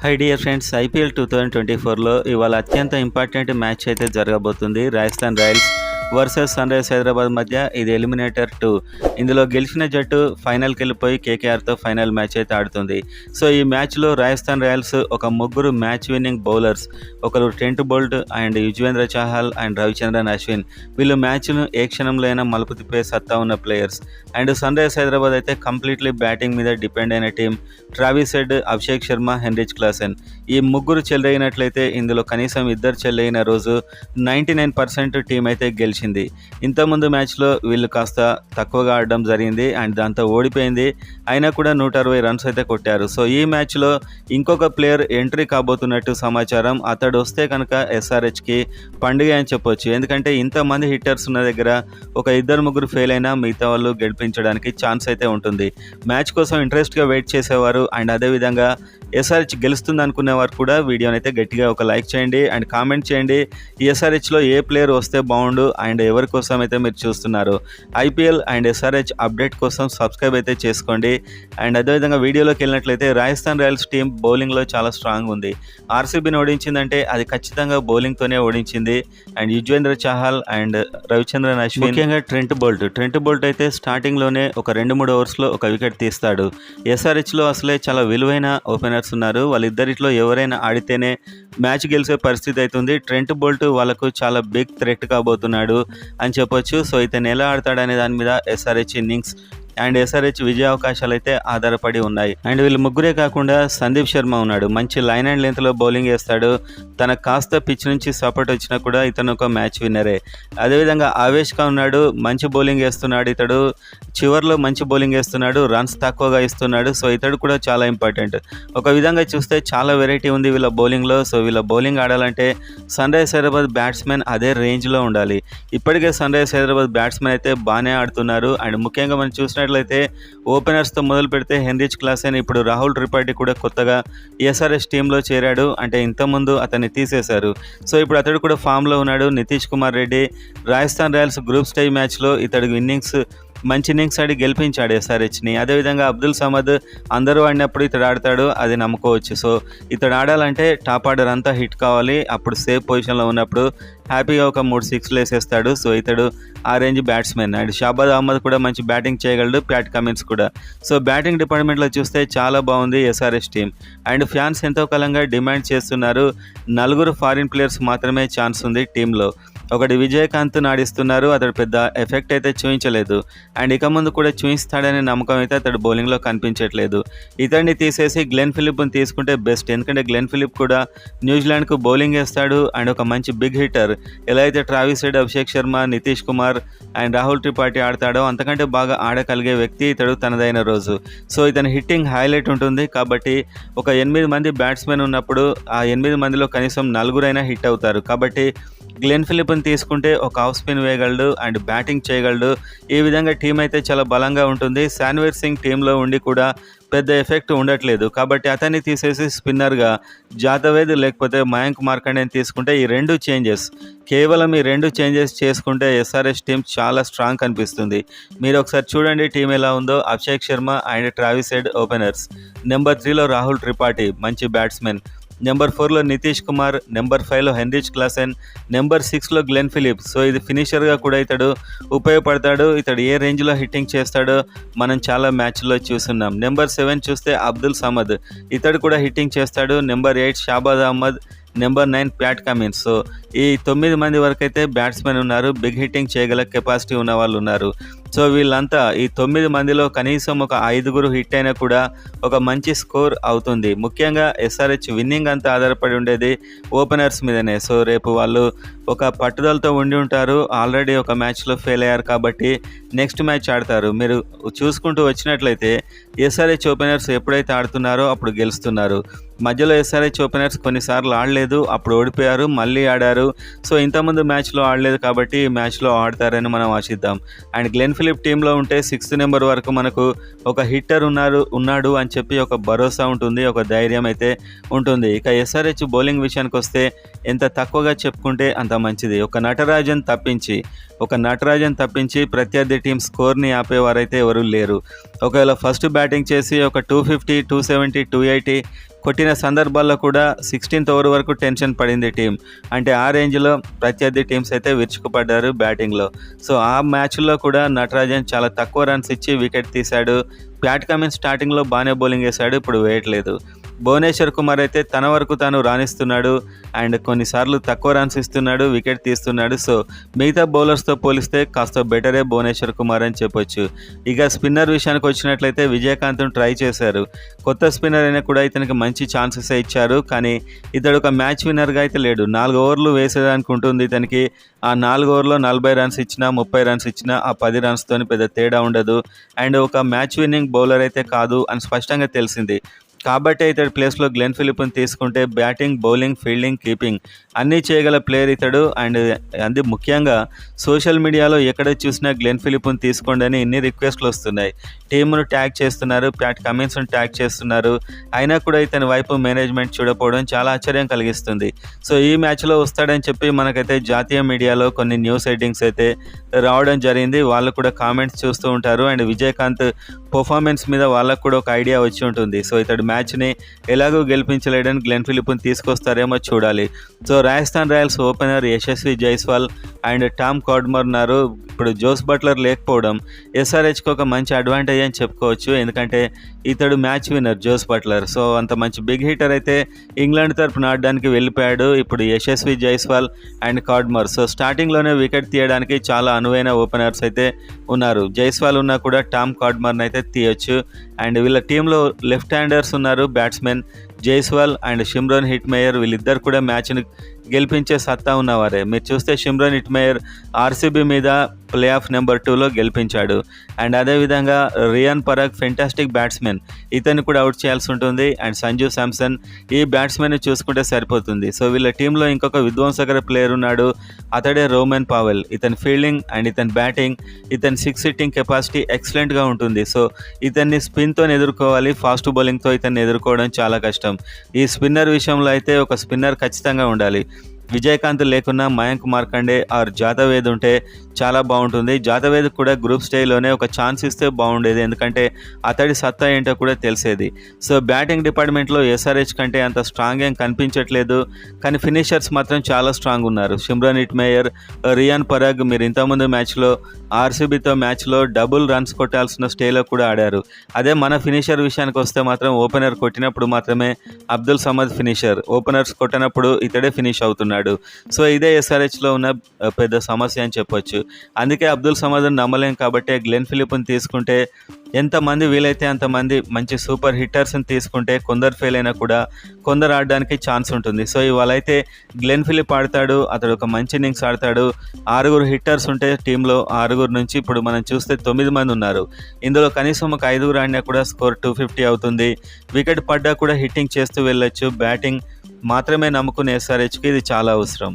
High dear friends, IPL 2024లో ఇవాళ అత్యంత ఇంపార్టెంట్ మ్యాచ్ అయితే జరగబోతుంది. Rajasthan Royals versus Sunrisers Hyderabad మధ్య. ఇది ఎలిమినేటర్ 2. ఇందులో గెలిచిన జట్టు ఫైనల్కి వెళ్ళిపోయి కేకేఆర్తో ఫైనల్ మ్యాచ్ అయితే ఆడుతుంది. సో ఈ మ్యాచ్లో రాజస్థాన్ రాయల్స్ ఒక ముగ్గురు మ్యాచ్ విన్నింగ్ బౌలర్స్, ఒకరు Trent Boult and Yuzvendra Chahal and Ravichandran Ashwin, వీళ్ళు మ్యాచ్ను ఏ క్షణంలో అయినా మలుపు తిప్పే సత్తా ఉన్న players. And Sunrisers Hyderabad అయితే కంప్లీట్లీ బ్యాటింగ్ మీద డిపెండ్ అయిన team. Travis Head, Abhishek Sharma, Heinrich Klaasen, ఈ ముగ్గురు చెలరైనట్లయితే ఇందులో కనీసం ఇద్దరు చెల్లైన రోజు 99% టీం అయితే గెలిచింది. ఇంతకుముందు మ్యాచ్లో వీళ్ళు కాస్త తక్కువగా ఆడడం జరిగింది అండ్ దాంతో ఓడిపోయింది. అయినా కూడా 160 రన్స్ అయితే కొట్టారు. సో ఈ మ్యాచ్లో ఇంకొక ప్లేయర్ ఎంట్రీ కాబోతున్నట్టు సమాచారం. అతడు వస్తే కనుక ఎస్ఆర్హెచ్కి పండుగ అని చెప్పొచ్చు. ఎందుకంటే ఇంతమంది హిట్టర్స్ ఉన్న దగ్గర ఒక ఇద్దరు ముగ్గురు ఫెయిల్ అయినా మిగతా వాళ్ళు గెలిపించడానికి ఛాన్స్ అయితే ఉంటుంది. మ్యాచ్ కోసం ఇంట్రెస్ట్గా వెయిట్ చేసేవారు అండ్ అదేవిధంగా ఎస్ఆర్హెచ్ గెలుస్తుంది అనుకునేవారు కూడా వీడియోని అయితే గట్టిగా ఒక లైక్ చేయండి అండ్ కామెంట్ చేయండి. ఈ ఎస్ఆర్హెచ్లో ఏ ప్లేయర్ వస్తే బాగుండు అండ్ ఎవరి కోసం అయితే మీరు చూస్తున్నారు. ఐపీఎల్ అండ్ ఎస్ఆర్హెచ్ అప్డేట్ కోసం సబ్స్క్రైబ్ అయితే చేసుకోండి. అండ్ అదేవిధంగా వీడియోలోకి వెళ్ళినట్లయితే రాజస్థాన్ రాయల్స్ టీం బౌలింగ్లో చాలా స్ట్రాంగ్ ఉంది. ఆర్సీబీని ఓడించిందంటే అది ఖచ్చితంగా బౌలింగ్తోనే ఓడించింది. అండ్ యుజ్వేంద్ర చాహల్ అండ్ రవిచంద్రన్ అశ్విన్, ముఖ్యంగా ట్రెంట్ బోల్ట్ అయితే స్టార్టింగ్లోనే ఒక 2-3 ఓవర్స్లో ఒక వికెట్ తీస్తాడు. ఎస్ఆర్హెచ్లో అసలే చాలా విలువైన ఓపెనర్స్ ఉన్నారు. వాళ్ళిద్దరిలో ఎవరైనా ఆడితేనే మ్యాచ్ గెలిచే పరిస్థితి అవుతుంది. ట్రెంట్ బోల్ట్ వాళ్ళకు చాలా బిగ్ థ్రెట్ కాబోతున్నాడు అని చెప్పొచ్చు. సో ఇతను ఎలా ఆడతాడనే దాని మీద ఎస్ఆర్హెచ్ ఇన్నింగ్స్ అండ్ ఎస్ఆర్హెచ్ విజయ అవకాశాలు అయితే ఆధారపడి ఉన్నాయి. అండ్ వీళ్ళు ముగ్గురే కాకుండా సందీప్ శర్మ ఉన్నాడు. మంచి లైన్ అండ్ లెంత్లో బౌలింగ్ వేస్తాడు. తనకు కాస్త పిచ్ నుంచి సపోర్ట్ వచ్చినా కూడా ఇతను ఒక మ్యాచ్ విన్నరే. అదేవిధంగా ఆవేష్గా ఉన్నాడు, మంచి బౌలింగ్ వేస్తున్నాడు. ఇతడు చివర్లో మంచి బౌలింగ్ వేస్తున్నాడు, రన్స్ తక్కువగా ఇస్తున్నాడు. సో ఇతడు కూడా చాలా ఇంపార్టెంట్. ఒక విధంగా చూస్తే చాలా వెరైటీ ఉంది వీళ్ళ బౌలింగ్లో. సో వీళ్ళ బౌలింగ్ ఆడాలంటే సన్ రైజర్స్ హైదరాబాద్ బ్యాట్స్మెన్ అదే రేంజ్లో ఉండాలి. ఇప్పటికే సన్ రైజర్స్ హైదరాబాద్ బ్యాట్స్మెన్ అయితే బాగానే ఆడుతున్నారు. అండ్ ముఖ్యంగా మనం చూసినట్లయితే ఓపెనర్స్తో మొదలు పెడితే హెన్రిచ్ క్లాసెన్, ఇప్పుడు రాహుల్ త్రిపాఠి కూడా కొత్తగా ఎస్ఆర్హెచ్ టీంలో చేరాడు. అంటే ఇంతకుముందు అతన్ని తీసేశారు. సో ఇప్పుడు అతడు కూడా ఫామ్లో ఉన్నాడు. Nitish Kumar Reddy Rajasthan Royals group stage మ్యాచ్లో ఇతడు మంచి ఇన్నింగ్స్ ఆడి గెలిపించాడు ఎస్ఆర్హెచ్ని. అదేవిధంగా అబ్దుల్ సమద్ అందరూ ఆడినప్పుడు ఇతడు ఆడతాడు, అది నమ్ముకోవచ్చు. సో ఇతడు ఆడాలంటే టాప్ ఆర్డర్ అంతా హిట్ కావాలి. అప్పుడు సేఫ్ పొజిషన్లో ఉన్నప్పుడు హ్యాపీగా ఒక 3 6 వేసేస్తాడు. సో ఇతడు ఆ range batsmen. And Shahbaz Ahmed కూడా మంచి బ్యాటింగ్ చేయగలడు, ప్యాట్ కమిన్స్ కూడా. సో బ్యాటింగ్ డిపార్ట్మెంట్లో చూస్తే చాలా బాగుంది ఎస్ఆర్హెచ్ టీం. అండ్ ఫ్యాన్స్ ఎంతో కాలంగా డిమాండ్ చేస్తున్నారు 4 ఫారిన్ ప్లేయర్స్ మాత్రమే ఛాన్స్ ఉంది టీంలో. ఒకటి విజయకాంత్ ఆడిస్తున్నారు, అతడు పెద్ద ఎఫెక్ట్ అయితే చూపించలేదు. అండ్ ఇక ముందు కూడా చూపిస్తాడనే నమ్మకం అయితే అతడు బౌలింగ్లో కనిపించట్లేదు. ఇతడిని తీసేసి గ్లెన్ ఫిలిప్ని తీసుకుంటే బెస్ట్. ఎందుకంటే గ్లెన్ ఫిలిప్ కూడా న్యూజిలాండ్కు బౌలింగ్ వేస్తాడు అండ్ ఒక మంచి బిగ్ హిట్టర్. ఎలా అయితే Travis Head, Abhishek Sharma, Nitish Kumar and Rahul Tripathi ఆడతాడో అంతకంటే బాగా ఆడగలిగే వ్యక్తి ఇతడు తనదైన రోజు. సో ఇతని హిట్టింగ్ హైలైట్ ఉంటుంది. కాబట్టి ఒక 8 మంది బ్యాట్స్మెన్ ఉన్నప్పుడు ఆ 8 మందిలో కనీసం 4 హిట్ అవుతారు. కాబట్టి గ్లెన్ ఫిలిప్ని తీసుకుంటే ఒక ఆఫ్ స్పిన్ వేయగలడు అండ్ బ్యాటింగ్ చేయగలడు. ఈ విధంగా టీం అయితే చాలా బలంగా ఉంటుంది. శాన్వీర్ సింగ్ టీంలో ఉండి కూడా పెద్ద ఎఫెక్ట్ ఉండట్లేదు. కాబట్టి అతన్ని తీసేసి స్పిన్నర్గా జాతవేద్ లేకపోతే మయాంక్ మార్కండేని తీసుకుంటే ఈ 2 చేంజెస్, కేవలం ఈ 2 చేంజెస్ చేసుకుంటే ఎస్ఆర్హెచ్ టీం చాలా స్ట్రాంగ్ కనిపిస్తుంది. మీరు ఒకసారి చూడండి టీం ఎలా ఉందో. Abhishek Sharma and Travis Head openers, number 3లో రాహుల్ త్రిపాఠి మంచి బ్యాట్స్మెన్, నెంబర్ 4లో నితీష్ కుమార్, నెంబర్ 5లో హెన్రిచ్ క్లాసెన్, నెంబర్ 6లో గ్లెన్ ఫిలిప్. సో ఇది ఫినిషర్గా కూడా ఇతడు ఉపయోగపడతాడు. ఇతడు ఏ రేంజ్లో హిట్టింగ్ చేస్తాడో మనం చాలా మ్యాచ్ల్లో చూస్తున్నాం. నెంబర్ 7 చూస్తే అబ్దుల్ సమద్, ఇతడు కూడా హిట్టింగ్ చేస్తాడు. Number 8 Shahbaz Ahmed, number 9 Pat Cummins. So ఈ 9 మంది వరకు అయితే బ్యాట్స్మెన్ ఉన్నారు, బిగ్ హిట్టింగ్ చేయగల కెపాసిటీ ఉన్న వాళ్ళు ఉన్నారు. సో వీళ్ళంతా ఈ 9 మందిలో కనీసం ఒక 5 హిట్ అయినా కూడా ఒక మంచి స్కోర్ అవుతుంది. ముఖ్యంగా ఎస్ఆర్హెచ్ విన్నింగ్ అంతా ఆధారపడి ఉండేది ఓపెనర్స్ మీదనే. సో రేపు వాళ్ళు ఒక పట్టుదలతో ఉండి ఉంటారు. ఆల్రెడీ ఒక మ్యాచ్లో ఫెయిల్ అయ్యారు కాబట్టి నెక్స్ట్ మ్యాచ్ ఆడతారు. మీరు చూసుకుంటూ వచ్చినట్లయితే ఎస్ఆర్హెచ్ ఓపెనర్స్ ఎప్పుడైతే ఆడుతున్నారో అప్పుడు గెలుస్తున్నారు. మధ్యలో ఎస్ఆర్హెచ్ ఓపెనర్స్ కొన్నిసార్లు ఆడలేదు, అప్పుడు ఓడిపోయారు, మళ్ళీ ఆడారు. సో ఇంతకుముందు మ్యాచ్లో ఆడలేదు కాబట్టి ఈ మ్యాచ్లో ఆడతారని మనం ఆశిద్దాం. అండ్ గ్లెన్ ఫిలిప్ టీంలో ఉంటే 6th నెంబర్ వరకు మనకు ఒక హిట్టర్ ఉన్నాడు అని చెప్పి ఒక భరోసా ఉంటుంది, ఒక ధైర్యం అయితే ఉంటుంది. ఇక ఎస్ఆర్హెచ్ బౌలింగ్ విషయానికి వస్తే ఎంత తక్కువగా చెప్పుకుంటే అంత మంచిది. ఒక నటరాజన్ తప్పించి ప్రత్యర్థి టీం స్కోర్ని ఆపేవారైతే ఎవరూ లేరు. ఒకవేళ ఫస్ట్ బ్యాటింగ్ చేసి ఒక 250, 270, 280 కొట్టిన సందర్భాల్లో కూడా 16th ఓవర్ వరకు టెన్షన్ పడింది టీం. అంటే ఆ రేంజ్లో ప్రత్యర్థి టీమ్స్ అయితే విరుచుకుపడ్డారు బ్యాటింగ్లో. సో ఆ మ్యాచ్లో కూడా నటరాజన్ చాలా తక్కువ రన్స్ ఇచ్చి వికెట్ తీశాడు. ప్యాట్ కమిన్స్ స్టార్టింగ్లో బాగానే బౌలింగ్ వేశాడు, ఇప్పుడు వేయట్లేదు. భువనేశ్వర్ కుమార్ అయితే తన వరకు తాను రాణిస్తున్నాడు అండ్ కొన్నిసార్లు తక్కువ రన్స్ ఇస్తున్నాడు, వికెట్ తీస్తున్నాడు. సో మిగతా బౌలర్స్తో పోలిస్తే కాస్త బెటరే భువనేశ్వర్ కుమార్ అని చెప్పొచ్చు. ఇక స్పిన్నర్ విషయానికి వచ్చినట్లయితే విజయకాంత్ను ట్రై చేశారు. కొత్త స్పిన్నర్ అయినా కూడా ఇతనికి మంచి ఛాన్సెస్ ఇచ్చారు, కానీ ఇతడు ఒక మ్యాచ్ విన్నర్గా అయితే లేడు. 4 ఓవర్లు వేసేదానికి ఉంటుంది ఇతనికి. ఆ 4 ఓవర్లో 40 రన్స్ ఇచ్చినా 30 రన్స్ ఇచ్చినా ఆ 10 రన్స్తో పెద్ద తేడా ఉండదు. అండ్ ఒక మ్యాచ్ విన్నింగ్ బౌలర్ అయితే కాదు అని స్పష్టంగా తెలిసింది. కాబట్టి ఇతడు ప్లేస్లో గ్లెన్ ఫిలిప్ని తీసుకుంటే బ్యాటింగ్, బౌలింగ్, ఫీల్డింగ్, కీపింగ్ అన్నీ చేయగల ప్లేయర్ ఇతడు. అండ్ అది ముఖ్యంగా సోషల్ మీడియాలో ఎక్కడ చూసినా గ్లెన్ ఫిలిప్ని తీసుకోండి అని ఇన్ని రిక్వెస్ట్లు వస్తున్నాయి. టీమును ట్యాగ్ చేస్తున్నారు, ప్యాట్ కమిన్స్ను ట్యాగ్ చేస్తున్నారు. అయినా కూడా ఇతని వైపు మేనేజ్మెంట్ చూడకపోవడం చాలా ఆశ్చర్యం కలిగిస్తుంది. సో ఈ మ్యాచ్లో వస్తాడని చెప్పి మనకైతే జాతీయ మీడియాలో కొన్ని న్యూస్ హెడ్డింగ్స్ అయితే రావడం జరిగింది. వాళ్ళు కూడా కామెంట్స్ చూస్తూ ఉంటారు. అండ్ విజయకాంత్ పర్ఫార్మెన్స్ మీద వాళ్ళకు కూడా ఒక ఐడియా వచ్చి ఉంటుంది. సో ఇతడు మ్యాచ్ని ఎలాగో గెలిపించలేడని గ్లెన్ ఫిలిప్ని తీసుకొస్తారేమో చూడాలి. So Rajasthan Royals opener Yashasvi Jaiswal and Tom Cadmore ఉన్నారు. ఇప్పుడు జోస్ బట్లర్ లేకపోవడం ఎస్ఆర్హెచ్కి ఒక మంచి అడ్వాంటేజ్ అని చెప్పుకోవచ్చు. ఎందుకంటే ఇతడు match winner Jos Buttler. So అంత మంచి బిగ్ హిటర్ అయితే ఇంగ్లాండ్ తరపున ఆడడానికి వెళ్ళిపోయాడు. ఇప్పుడు యశస్వి జైస్వాల్ అండ్ కాడ్మర్. సో స్టార్టింగ్లోనే వికెట్ తీయడానికి చాలా అనువైన ఓపెనర్స్ అయితే ఉన్నారు. జైస్వాల్ ఉన్నా కూడా టామ్ కాడ్మర్ని అయితే తీయొచ్చు. అండ్ వీళ్ళ టీంలో లెఫ్ట్ హ్యాండర్స్ ఉన్నారు batsmen. Jaiswal and Shimron Hetmyer వీళ్ళిద్దరు కూడా మ్యాచ్ని గెలిపించే సత్తా ఉన్నవారే. మీరు చూస్తే షిమ్రాన్ హిట్మేయర్ ఆర్సీబీ మీద ప్లే ఆఫ్ నెంబర్ 2లో గెలిపించాడు. అండ్ అదేవిధంగా రియాన్ పరాగ్ ఫెంటాస్టిక్ బ్యాట్స్మెన్, ఇతన్ని కూడా అవుట్ చేయాల్సి ఉంటుంది. అండ్ సంజు శాంసన్, ఈ బ్యాట్స్మెన్ చూసుకుంటే సరిపోతుంది. సో వీళ్ళ టీంలో ఇంకొక విధ్వంసకర ప్లేయర్ ఉన్నాడు, అతడే రోమన్ పావెల్. ఇతని ఫీల్డింగ్ అండ్ ఇతని బ్యాటింగ్, ఇతని 6 హిట్టింగ్ కెపాసిటీ ఎక్సలెంట్గా ఉంటుంది. సో ఇతన్ని స్పిన్తో ఎదుర్కోవాలి, ఫాస్ట్ బౌలింగ్తో ఇతన్ని ఎదుర్కోవడం చాలా కష్టం. ఈ స్పిన్నర్ విషయంలో అయితే ఒక స్పిన్నర్ ఖచ్చితంగా ఉండాలి. విజయకాంత్ లేకున్నా మయాంక్ మార్కండే ఆర్ జాతవేద్ ఉంటే చాలా బాగుంటుంది. జాతవేద్ కూడా గ్రూప్ స్టేజ్లోనే ఒక ఛాన్స్ ఇస్తే బాగుండేది, ఎందుకంటే అతడి సత్తా ఏంటో కూడా తెలిసేది. సో బ్యాటింగ్ డిపార్ట్మెంట్లో ఎస్ఆర్హెచ్ కంటే అంత స్ట్రాంగ్ ఏం కనిపించట్లేదు, కానీ ఫినిషర్స్ మాత్రం చాలా స్ట్రాంగ్ ఉన్నారు. షిమ్రాన్ హిట్మేయర్, రియాన్ పరాగ్ మీరు ఇంతకుముందు మ్యాచ్లో ఆర్సీబీతో మ్యాచ్లో డబుల్ రన్స్ కొట్టాల్సిన స్టేలో కూడా ఆడారు. అదే మన ఫినిషర్ విషయానికి వస్తే మాత్రం ఓపెనర్ కొట్టినప్పుడు మాత్రమే అబ్దుల్ సమద్ ఫినిషర్, ఓపెనర్స్ కొట్టినప్పుడు ఇతడే ఫినిష్ అవుతున్నాడు. సో ఇదే ఎస్ఆర్హెచ్లో ఉన్న పెద్ద సమస్య అని చెప్పొచ్చు. అందుకే అబ్దుల్ సమద్ని నమ్మలేం. కాబట్టి గ్లెన్ ఫిలిప్ని తీసుకుంటే ఎంతమంది వీలైతే అంతమంది మంచి సూపర్ హిట్టర్స్ని తీసుకుంటే కొందరు ఫెయిల్ అయినా కూడా కొందరు ఆడడానికి ఛాన్స్ ఉంటుంది. సో ఇవాళ అయితే గ్లెన్ ఫిలిప్ ఆడతాడు, అతడు ఒక మంచి ఇన్నింగ్స్ ఆడతాడు. 6 హిట్టర్స్ ఉంటే టీంలో 6 నుంచి ఇప్పుడు మనం చూస్తే 9 మంది ఉన్నారు. ఇందులో కనీసం ఒక 5 ఆడినా కూడా స్కోర్ 250 అవుతుంది. వికెట్ పడ్డా కూడా హిట్టింగ్ చేస్తూ వెళ్ళొచ్చు. బ్యాటింగ్ మాత్రమే నమ్ముకునే ఎస్ఆర్హెచ్కి ఇది చాలా అవసరం.